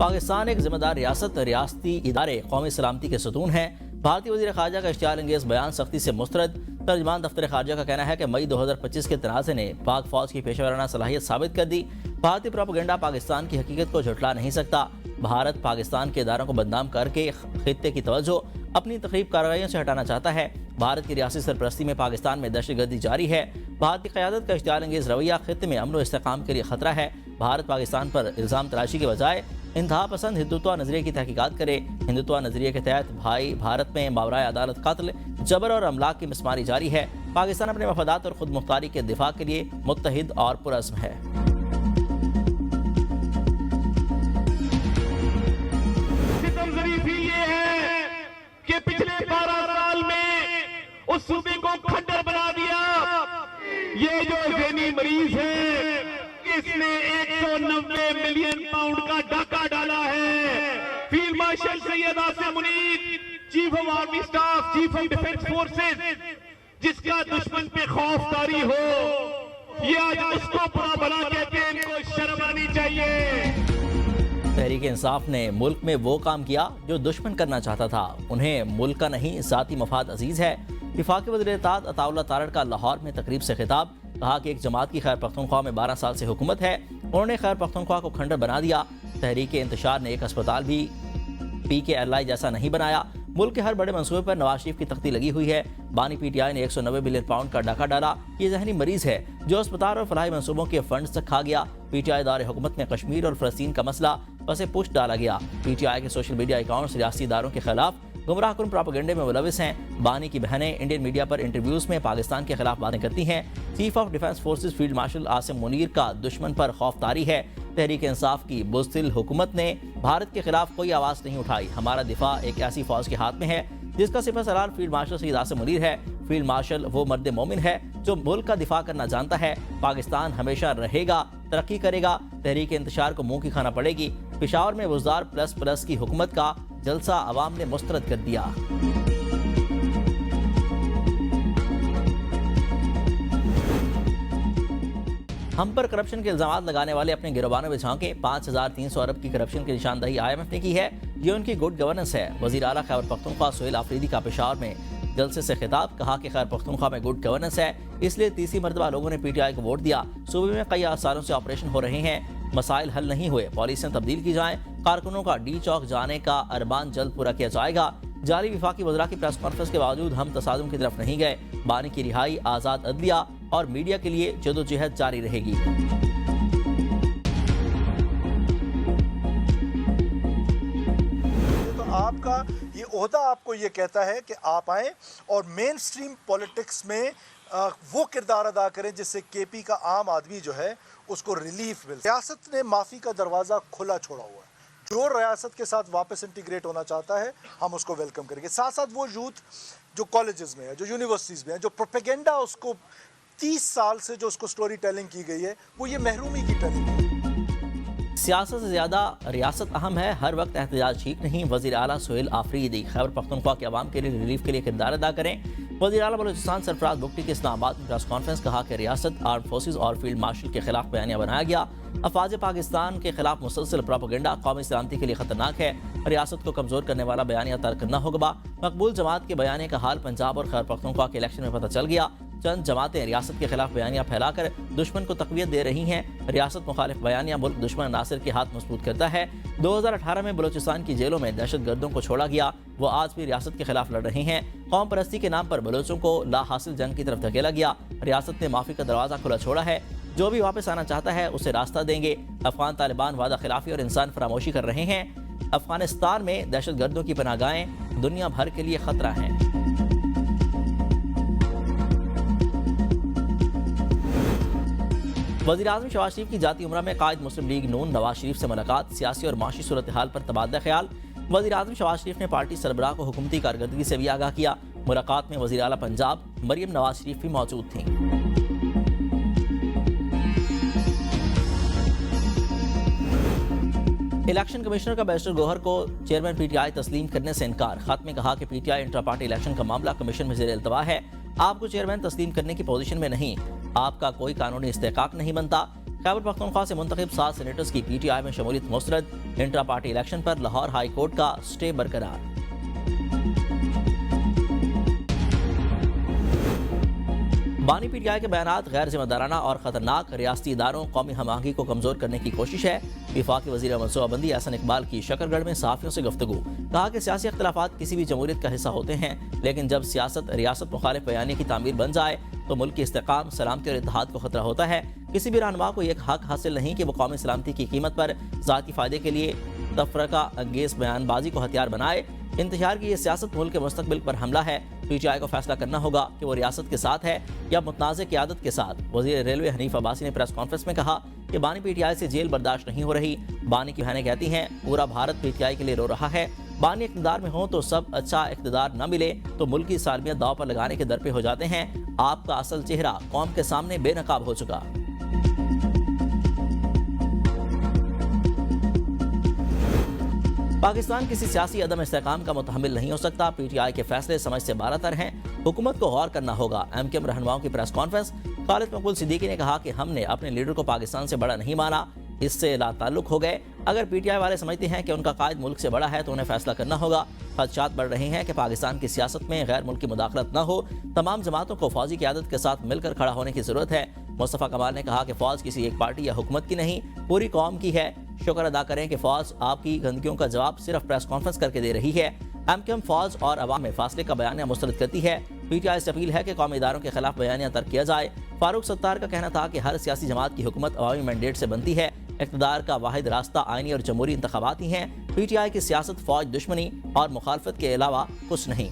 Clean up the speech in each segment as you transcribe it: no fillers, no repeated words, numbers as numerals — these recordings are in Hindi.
पाकिस्तान एक जिम्मेदार रियासत, रियासती इदारे कौमी सलामती के सतून हैं। भारतीय वज़ीर ख़ारजा का इश्तिहार अंगेज़ बयान सख्ती से मुस्तरद। तर्जमान दफ्तर ख़ारजा का कहना है कि मई 2025 के तनाज़े ने पाक फ़ौज की पेशेवराना सलाहियत साबित कर दी। भारतीय प्रोपेगेंडा पाकिस्तान की हकीकत को झुठला नहीं सकता। भारत पाकिस्तान के इदारों को बदनाम करके खित्ते की तवज्जो अपनी तकरीब कार्रवाइयों से हटाना चाहता है। भारत की रियासती सरपरस्ती में पाकिस्तान में दहशतगर्दी जारी है। भारत की क़यादत का इश्तिहार अंगेज़ रवैया खित्ते में अमन व इस्तेकाम के लिए खतरा है। भारत पाकिस्तान पर इल्ज़ाम तराशी के बजाय इंतहा पसंद हिंदुत्व नजरिए की तहकीकात करे। हिंदुत्व नजरिए के तहत भाई भारत में मावराए अदालत कत्ल, जबर और अमलाक की मिसमारी जारी है। पाकिस्तान अपने मफादात और खुद मुख्तारी के दिफा के लिए मुत्तहिद और पुरअज़्म है। कि पिछले 12 साल में उस सूबे को खंडर बना दिया। ये जो ज़हनी मरीज है, इसने 190 मिलियन पाउंड का डाका डाला है। Field marshal Syed Asim Munir, chief of army staff, chief of defence forces, जिसका दुश्मन पे खौफ तारी हो, ये आज उसको बुरा भला कहते हैं। इनको शर्म आनी चाहिए। तहरीक इंसाफ ने मुल्क में वो काम किया जो दुश्मन करना चाहता था। उन्हें मुल्क का नहीं ज़ाती मफाद अजीज़ है। वफाकी वज़ीर इत्तेहाद अताउल्लाह तारड़ का लाहौर में तकरीब से खिताब। कहा कि एक जमात की खैर पख्तूनख्वा में 12 साल से हुकूमत है। उन्होंने खैर पख्तूनख्वा को खंडर बना दिया। तहरीक इंतशार ने एक अस्पताल भी PKLI जैसा नहीं बनाया। मुल्क के हर बड़े मंसूबे पर नवाज शरीफ की तख्ती लगी हुई है। बानी PTI ने 190 बिलियन पाउंड का डाका डाला। ये जहनी मरीज है जो अस्पताल और फलाही मंसूबों के फंड्स तक खा गया। PTI दार हुकूमत में कश्मीर और फ़लस्तीन का मसला पसे पुष्ट डाला गया। PTI के सोशल मीडिया अकाउंट्स रियासती इदारों के खिलाफ गुमराह कुन प्रोपेगेंडे में मुलविस हैं। बानी की बहनें इंडियन मीडिया पर इंटरव्यूज़ में पाकिस्तान के खिलाफ बातें करती हैं। Chief of defence forces field marshal Asim Munir का दुश्मन पर खौफतारी है। तहरीक इंसाफ की बुज़दिल हुकूमत ने भारत के खिलाफ कोई आवाज़ नहीं उठाई। हमारा दिफा एक ऐसी फौज के हाथ में है जिसका सिपहसालार फील्ड मार्शल सैयद आसिम मुनीर है। फील्ड मार्शल वो मर्द मोमिन है जो मुल्क का दिफा करना जानता है। पाकिस्तान हमेशा रहेगा, तरक्की करेगा। तहरीक इंतशार को मुंह की खाना पड़ेगी। पेशावर में बुज़दार प्लस की हुकूमत का जलसा अवाम ने मुस्तरद कर दिया। हम पर करप्शन के इल्जाम लगाने वाले अपने गिरोबानों में झांके। 5300 अरब की करप्शन की निशानदही IMF ने की है। ये उनकी गुड गवर्नेंस है। वज़ीर आला खैबर पख्तूनख्वा सुहेल आफरीदी का पेशावर में जलसे से खिताब। कहा कि खैबर पख्तूनख्वा में गुड गवर्नेंस है, इसलिए तीसरी मरतबा लोगों ने PTI को वोट दिया। सूबे में कई सालों से ऑपरेशन हो रहे हैं, मसाइल हल नहीं हुए, पॉलिसियां तब्दील की जाएं। कारकुनों का D चौक जाने का अरमान जल्द पूरा किया जाएगा। जाली विफाकी वज़रा की प्रेस कॉन्फ्रेंस के बावजूद हम तसादुम की तरफ नहीं गए। बानी की रिहाई, आज़ाद अदलिया और मीडिया के लिए जदोजहद जारी रहेगी। तो आपका ये ओहदा आपको ये कहता है कि आप आएँ और मेन स्ट्रीम पॉलिटिक्स में वो किरदार अदा करें जिससे KP का आम आदमी जो है उसको रिलीफ मिले। रियासत ने माफ़ी का दरवाज़ा खुला छोड़ा हुआ है। जो रियासत के साथ वापस इंटीग्रेट होना चाहता है हम उसको वेलकम करेंगे। साथ साथ वो यूथ जो कॉलेजेस में है, जो यूनिवर्सिटीज़ में है, जो प्रोपेगेंडा उसको 30 साल से जो उसको स्टोरी टेलिंग की गई है, वो ये महरूमी की टेलिंग है। सियासत से ज़्यादा रियासत अहम है। हर वक्त एहतजाज ठीक नहीं। वज़ीर आला सुहेल आफरीदी खैबर पख्तूनख्वा के अवाम के लिए रिलीफ के लिए किरदार अदा करें। वज़ीर आला बलूचिस्तान सरफराज बुगटी के इस्लामाबाद में प्रेस कॉन्फ्रेंस। कहा कि रियासत, आर्म फोर्सेज और फील्ड मार्शल के खिलाफ बयानिया बनाया गया। अफवाज पाकिस्तान के खिलाफ मुसलसल प्रोपेगेंडा कौमी सलामती के लिए खतरनाक है। रियासत को कमज़ोर करने वाला बयानिया तर्क न होगा। मकबूल जमात के बयाने का हाल पंजाब और खैबर पख्तूनख्वा के इलेक्शन में पता चल गया। चंद जमातें रियासत के खिलाफ बयानियां फैलाकर दुश्मन को तक़वियत दे रही हैं। रियासत मुखालिफ बयानियां मुल्क दुश्मन नासिर के हाथ मजबूत करता है। 2018 में बलूचिस्तान की जेलों में दहशत गर्दों को छोड़ा गया। वो आज भी रियासत के खिलाफ लड़ रहे हैं। कौम परस्ती के नाम पर बलोचों को ला हासिल जंग की तरफ धकेला गया। रियासत ने माफ़ी का दरवाज़ा खुला छोड़ा है। जो भी वापस आना चाहता है उसे रास्ता देंगे। अफगान तालिबान वादा खिलाफी और इंसान फरामोशी कर रहे हैं। अफगानिस्तान में दहशत गर्दों की पनाहगाहें दुनिया भर के लिए खतरा हैं। वज़ीर आज़म शहबाज शरीफ की जाती उम्रा में कायद मुस्लिम लीग नून नवाज शरीफ से मुलाकात। सियासी और माशी सूरत हाल पर तबादला ख्याल। वज़ीर आज़म शहबाज शरीफ ने पार्टी सरबराह को हुकूमती कारकर्दगी से भी आगाह किया। मुलाकात में वज़ीर आला पंजाब मरियम नवाज शरीफ भी मौजूद थीं। इलेक्शन कमिश्नर का बैरिस्टर गौहर को चेयरमैन PTI तस्लीम करने से इनकार। खत में कहा कि PTI इंट्रा पार्टी इलेक्शन का मामला कमीशन में ज़ेर इल्तवा है। आपको चेयरमैन तस्लीम करने की पोजीशन में नहीं। आपका कोई कानूनी इस्तेहकाक नहीं बनता। खैबर पख्तूनख्वा से मुंतखब 7 सेनेटर्स की PTI में शमूलियत मुस्तरद। इंट्रा पार्टी इलेक्शन पर लाहौर हाई कोर्ट का स्टे बरकरार। बानी PTI के बयानात गैर जिम्मेदाराना और खतरनाक, रियासती इदारों कौमी हम आहंगी को कमजोर करने की कोशिश है। वफाकी वज़ीर मनसूबाबंदी एहसन इकबाल की शकरगढ़ में सहाफ़ियों से गुफ्तगू। कहा कि सियासी अख्तिलाफात किसी भी जमहूरियत का हिस्सा होते हैं, लेकिन जब सियासत रियासत मुखालिफ बयानी की तामीर बन जाए तो मुल्क की इस्तेकाम, सलामती और इत्तेहाद को खतरा होता है। किसी भी रहनुमा को यह हक हासिल नहीं कि वो कौमी सलामती की कीमत पर ज़ाती फ़ायदे के लिए तफरका अंगेज बयानबाजी को हथियार बनाए। इंतशार की यह सियासत मुल्क के मुस्तकबिल पर हमला है। PTI को फैसला करना होगा कि वो रियासत के साथ है या मुतनाज़ क़यादत के साथ। वज़ीर रेलवे हनीफ अब्बासी ने प्रेस कॉन्फ्रेंस में कहा कि बानी PTI से जेल बर्दाश्त नहीं हो रही। बानी की बहनें कहती हैं पूरा भारत PTI के लिए रो रहा है। बानी इक़्तिदार में हो तो सब अच्छा, इक़्तिदार न मिले तो मुल्क की सालमियत दाव पर लगाने के दर पे हो जाते हैं। आपका असल चेहरा कौम के सामने बेनकाब हो चुका। पाकिस्तान किसी सियासी अदम इस्तेहकाम का मुतहम्मिल नहीं हो सकता। PTI के फैसले समझ से बारातर हैं। हुकूमत को गौर करना होगा। MKM रहनुमाओं की प्रेस कॉन्फ्रेंस। खालिद मकबूल सिद्दीकी ने कहा कि हमने अपने लीडर को पाकिस्तान से बड़ा नहीं माना, इससे लाताल्लुक हो गए। अगर PTI वाले समझते हैं कि उनका कायद मुल्क से बड़ा है तो उन्हें फैसला करना होगा। खदशात बढ़ रहे हैं कि पाकिस्तान की सियासत में गैर मुल्की मुदाखलत न हो। तमाम जमातों को फौजी क़यादत के साथ मिलकर खड़ा होने की जरूरत है। मुस्तफ़ा कमाल ने कहा कि फौज किसी एक पार्टी या हुकूमत की नहीं, पूरी कौम की है। शुक्र अदा करें कि फौज आपकी गंदगियों का जवाब सिर्फ प्रेस कॉन्फ्रेंस करके दे रही है। MKM फौज और अवाम में फासले का बयानिया मुस्तरद करती है। PTI से अपील है कि कौमी इदारों के खिलाफ बयानिया तर्क किया जाए। फारूक सत्तार का कहना था कि हर सियासी जमात की हुकूमत अवामी मैंडेट से बनती है। इक़्तिदार का वाहिद रास्ता आईनी और जमहूरी इंतखाबात ही हैं। PTI की सियासत फौज दुश्मनी और मुखालफत के अलावा कुछ नहीं।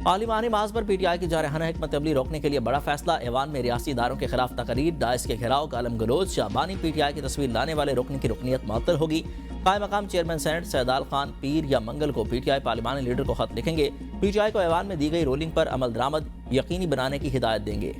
पार्लिमानी माज पर PTI की जारहाना हिकमत अमली रोकने के लिए बड़ा फैसला। ऐवान में रियासी इदारों के खिलाफ तकरीर, दाइश के घेराव, गालम गलोच, शाबानी PTI की तस्वीर लाने वाले रोकने की रुकनीत मुअत्तल होगी। कायम मकाम चेयरमैन सेनेट सैदाल खान पीर या मंगल को PTI पार्लिमानी लीडर को खत लिखेंगे। PTI को ऐवान में दी गई रोलिंग पर अमल दरामद यकीनी बनाने की हिदायत देंगे।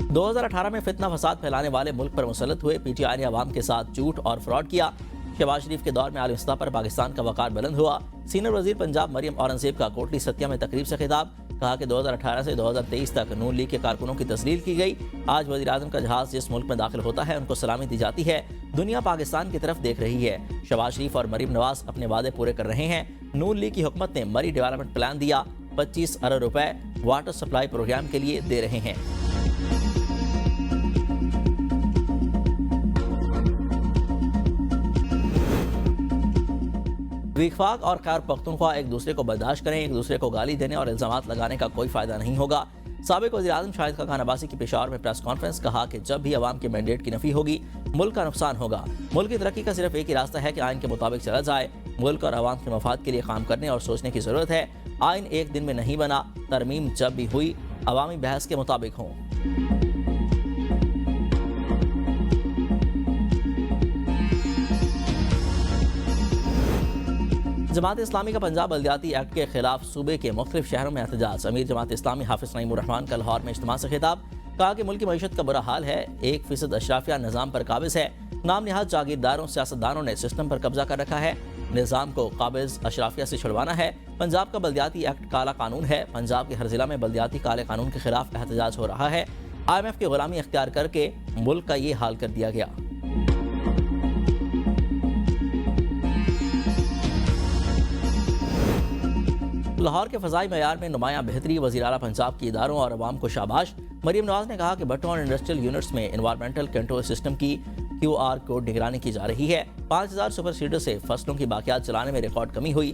दो 2018 में फितना फसाद फैलाने वाले मुल्क पर मुसल्लत हुए PTI ने अवाम के साथ झूठ और फ्रॉड किया। शहबाज शरीफ के दौर में आलमी सतह पर पाकिस्तान का वकार बुलंद हुआ। सीनियर वजीर पंजाब मरियम औरंगजेब का कोटली सत्या में तकरीब से खिताब। कहा कि 2018 से 2023 तक नून लीग के कारकुनों की तस्लील की गई। आज वज़ीर आज़म का जहाज जिस मुल्क में दाखिल होता है उनको सलामी दी जाती है। दुनिया पाकिस्तान की तरफ देख रही है। शहबाज शरीफ और मरीम नवाज अपने वादे पूरे कर रहे हैं। नून लीग की हुकूमत ने मरी डेवलपमेंट प्लान दिया, 25 अरब रुपए वाटर सप्लाई प्रोग्राम के लिए दे रहे हैं। विफाक और खैबर पख्तूनख्वा एक दूसरे को बर्दाश्त करें। एक दूसरे को गाली देने और इल्जामात लगाने का कोई फायदा नहीं होगा। साबिक वज़ीर आज़म शाहिद खान अब्बासी की पेशावर में प्रेस कॉन्फ्रेंस। कहा कि जब भी अवाम के मैंडेट की नफी होगी मुल्क का नुकसान होगा। मुल्क की तरक्की का सिर्फ एक ही रास्ता है कि आइन के मुताबिक चला जाए। मुल्क और अवाम के मफाद के लिए काम करने और सोचने की जरूरत है। आइन एक दिन में नहीं बना। तरमीम जब भी हुई अवामी बहस के मुताबिक हों। जमात इस्लामी का पंजाब बल्दियाती एक्ट के खिलाफ सूबे के मुख्तलिफ शहरों में एहतजाज। अमीर जमात इस्लामी हाफिज नईमुर रहमान का लाहौर में इज्तिमा से खिताब। कहा कि मुल्क की मईशत का बुरा हाल है। 1% अशराफिया निज़ाम पर काबिज है। नाम निहाद जागीरदारों सियासतदानों ने सिस्टम पर कब्जा कर रखा है। निज़ाम को काबिज अशराफिया से छुड़वाना है। पंजाब का बल्दियाती एक्ट काला कानून है। पंजाब के हर जिला में बल्दियाती काले कानून के खिलाफ एहतजाज हो रहा है। IMF की गुलामी अख्तियार करके मुल्क का ये हाल कर दिया गया। लाहौर के फ़ज़ाई मयार में नुमायां बेहतरी। वज़ीर आला पंजाब की इदारों और अवाम को शाबाश। मरीम नवाज ने कहा कि भट्टों और इंडस्ट्रियल यूनिट्स में इन्वायरमेंटल कंट्रोल सिस्टम की QR कोड निगरानी की जा रही है। 5000 सुपर सीडर से फसलों की बाकियात चलाने में रिकॉर्ड कमी हुई।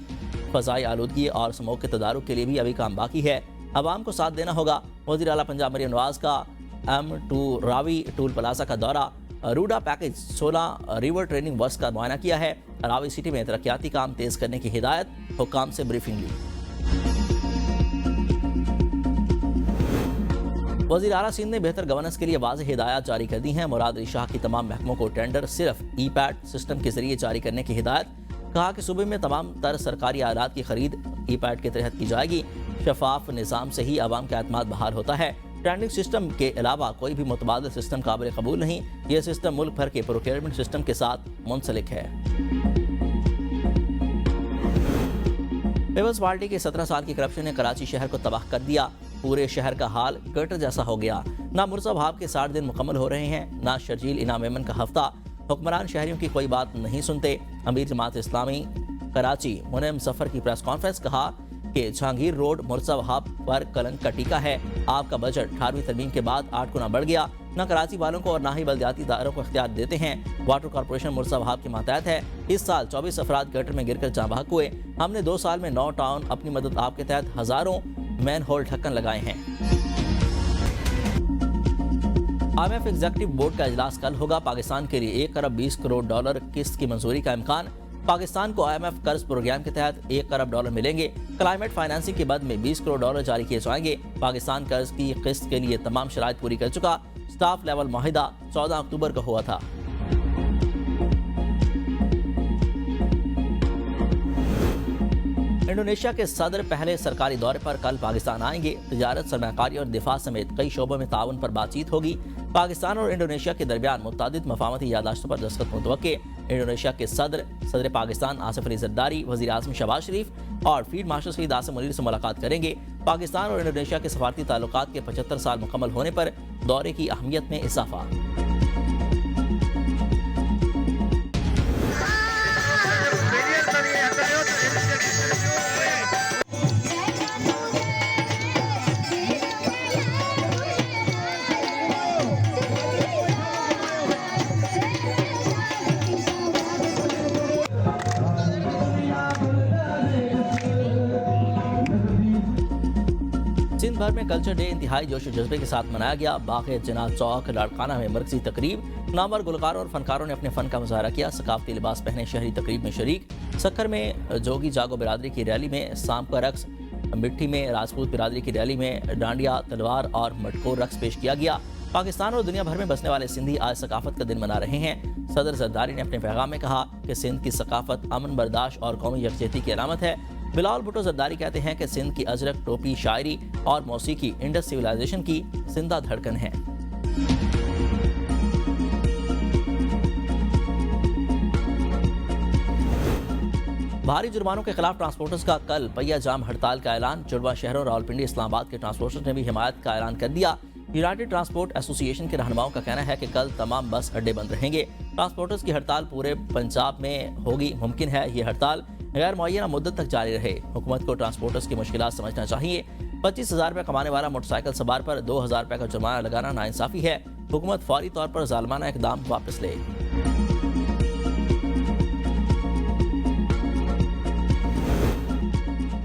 फ़ज़ाई आलूदगी और स्मोक के तदारुक के लिए भी अभी काम बाकी है। अवाम को साथ देना होगा। वज़ीर आला पंजाब मरीम नवाज का M2 रावी टूल प्लाजा का दौरा। RUDA package 16 river training works का मुआयना किया है। रावी सिटी में तरक्याती काम तेज़ करने की हिदायत। हुक्काम से ब्रीफिंग ली। वज़ीर आला सिंध ने बेहतर गवर्नेंस के लिए वाज़ेह हिदायत जारी कर दी हैं। मुराद अली शाह की तमाम महकमों को टेंडर सिर्फ EPAT सिस्टम के जरिए जारी करने की हिदायत। कहा कि सूबे में तमाम तर सरकारी आलात की खरीद EPAT के तहत की जाएगी। शफाफ निज़ाम से ही आवाम का एतमाद बहाल होता है। स्टैंडिंग सिस्टम के अलावा कोई भी मुतबादिल सिस्टम काबिल कबूल नहीं। यह सिस्टम मुल्क भर के प्रोक्योरमेंट सिस्टम के साथ मुंसलिक है। पीपल्स पार्टी के 17 साल की करप्शन ने कराची शहर को तबाह कर दिया। पूरे शहर का हाल गटर जैसा हो गया। ना मुर्सा भाब के 60 दिन मुकम्मल हो रहे हैं, ना शर्जील इनाम मेमन का हफ्ता। हुक्मरान शहरियों की कोई बात नहीं सुनते। अमीर जमात इस्लामी कराची मुनम सफर की प्रेस कॉन्फ्रेंस कहा कि जहांगीर रोड मुर्सा वहाब पर कलंक का टीका है। आपका बजट 18वीं तरमीम के बाद 8 गुना बढ़ गया। न कराची वालों को और ना ही बल्दियाती इदारों को इख्तियार देते हैं। वाटर कॉर्पोरेशन मुर्सा वहाब के मातहत है। इस साल 24 अफराद गटर में गिरकर जाँ बहक हुए। हमने 2 साल में 9 टाउन अपनी मदद आपके तहत हजारों मैन होल ढक्कन लगाए हैं। IMF एग्जीक्यूटिव बोर्ड का इजलास कल होगा। पाकिस्तान के लिए 1 अरब 20 करोड़ डॉलर किस्त की मंजूरी का इम्कान। पाकिस्तान को IMF कर्ज प्रोग्राम के तहत 1 अरब डॉलर मिलेंगे। क्लाइमेट फाइनेंसिंग के बद में 20 करोड़ डॉलर जारी किए जाएंगे। पाकिस्तान कर्ज की किस्त के लिए तमाम शराइत पूरी कर चुका। स्टाफ लेवल माहिदा 14 अक्टूबर को हुआ था। इंडोनेशिया के सदर पहले सरकारी दौरे पर कल पाकिस्तान आएंगे। तिजारत, सरमायाकारी और दिफा समेत कई शोबों में ताउन पर बातचीत होगी। पाकिस्तान और इंडोनेशिया के दरमियान मुत्तादिद मफाहमती यादाश्तों पर दस्तखत मुतवक्के। इंडोनेशिया के सदर पाकिस्तान आसिफ अली जरदारी, वज़ीर आज़म शहबाज शरीफ और फील्ड मार्शल सईद आसिम मुनीर से मुलाकात करेंगे। पाकिस्तान और इंडोनेशिया के सफारती ताल्लुकात के 75 साल मुकम्मल होने पर दौरे की अहमियत में इजाफा। सिंध भर में कल्चर डे इंतहाई जोश जज्बे के साथ मनाया गया। बाग़े जिना चौक लाड़काना में मरकजी तकरीब। नामवर गुलकारों और फनकारों ने अपने फन का मुजाहरा किया। सकाफती लिबास पहने शहरी तकरीब में शरीक। सक्खर में जोगी जागो बिरादरी की रैली में सांप का रक्स। मिट्टी में राजपूत बिरादरी की रैली में डांडिया, तलवार और मटकोर रक्स पेश किया गया। पाकिस्तान और दुनिया भर में बसने वाले सिंधी आज सकाफत का दिन मना रहे हैं। सदर जरदारी ने अपने पैगाम में कहा कि सिंध की सकाफत अमन बर्दाश्त और कौमी यकजहती की अलामत है। बिलावल भुट्टो जरदारी कहते हैं कि सिंध की अजरक, टोपी, शायरी और मौसीकी इंडस सिविलाइजेशन की जिंदा धड़कन है। भारी जुर्मानों के खिलाफ ट्रांसपोर्टर्स का कल पहिया जाम हड़ताल का ऐलान। जुड़वा शहरों रावलपिंडी, इस्लामाबाद के ट्रांसपोर्टर्स ने भी हिमायत का ऐलान कर दिया। यूनाइटेड ट्रांसपोर्ट एसोसिएशन के रहनुमाओं का कहना है कि कल तमाम बस अड्डे बंद रहेंगे। ट्रांसपोर्टर्स की हड़ताल पूरे पंजाब में होगी। मुमकिन है ये हड़ताल गैर मुअय्यना मुद्दत तक जारी रहे। हुकूमत को ट्रांसपोर्टर्स की मुश्किलात समझना चाहिए। 25,000 रुपये कमाने वाला मोटरसाइकिल सवार पर 2,000 रुपये का जुर्माना लगाना नाइंसाफी है। हुकूमत फौरी तौर पर जालमाना इकदाम वापस ले।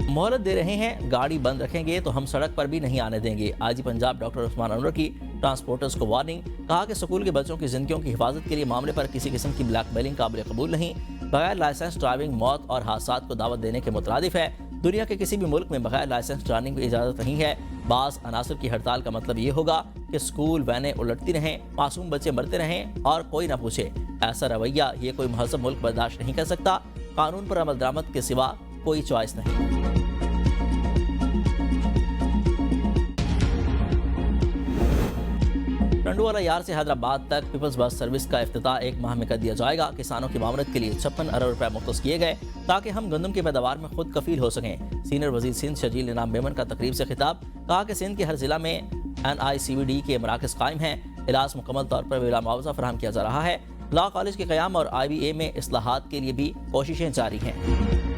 मोहलत दे रहे हैं, गाड़ी बंद रखेंगे तो हम सड़क पर भी नहीं आने देंगे। आईजी पंजाब डॉक्टर उस्मान अनवर की ट्रांसपोर्टर्स को वार्निंग। कहा कि स्कूल के बच्चों की जिंदगियों की हिफाजत के लिए मामले पर किसी किस्म की ब्लैकमेलिंग काबिल कबूल नहीं। बगैर लाइसेंस ड्राइविंग मौत और हादसात को दावत देने के मुतरादिफ है। दुनिया के किसी भी मुल्क में बगैर लाइसेंस ड्राइविंग की इजाज़त नहीं है। बास अनासर की हड़ताल का मतलब ये होगा कि स्कूल वैनें उलटती रहें, मासूम बच्चे मरते रहें और कोई ना पूछे। ऐसा रवैया ये कोई महज़ब मुल्क बर्दाश्त नहीं कर सकता। कानून पर अमल दरामद के सिवा कोई चॉइस नहीं। टंडुवाला यार से हैदराबाद तक पीपल्स बस सर्विस का इफ्तिताह 1 माह में कर दिया जाएगा। किसानों की मामलत के लिए 56 अरब रुपए मुख्तस किए गए ताकि हम गंदम की पैदावार में खुद कफील हो सकें। सीनियर वजीर सिंध शर्जील इनाम मेमन का तकरीब से खिताब। कहा कि सिंध के हर जिला में NICVD के मराकज़ कायम हैं। इलाज मुकम्मल तौर पर बिला मुआवजा फराहम किया जा रहा है। लॉ कॉलेज के क़याम और IBA में इस्लाहात के लिए भी कोशिशें जारी हैं।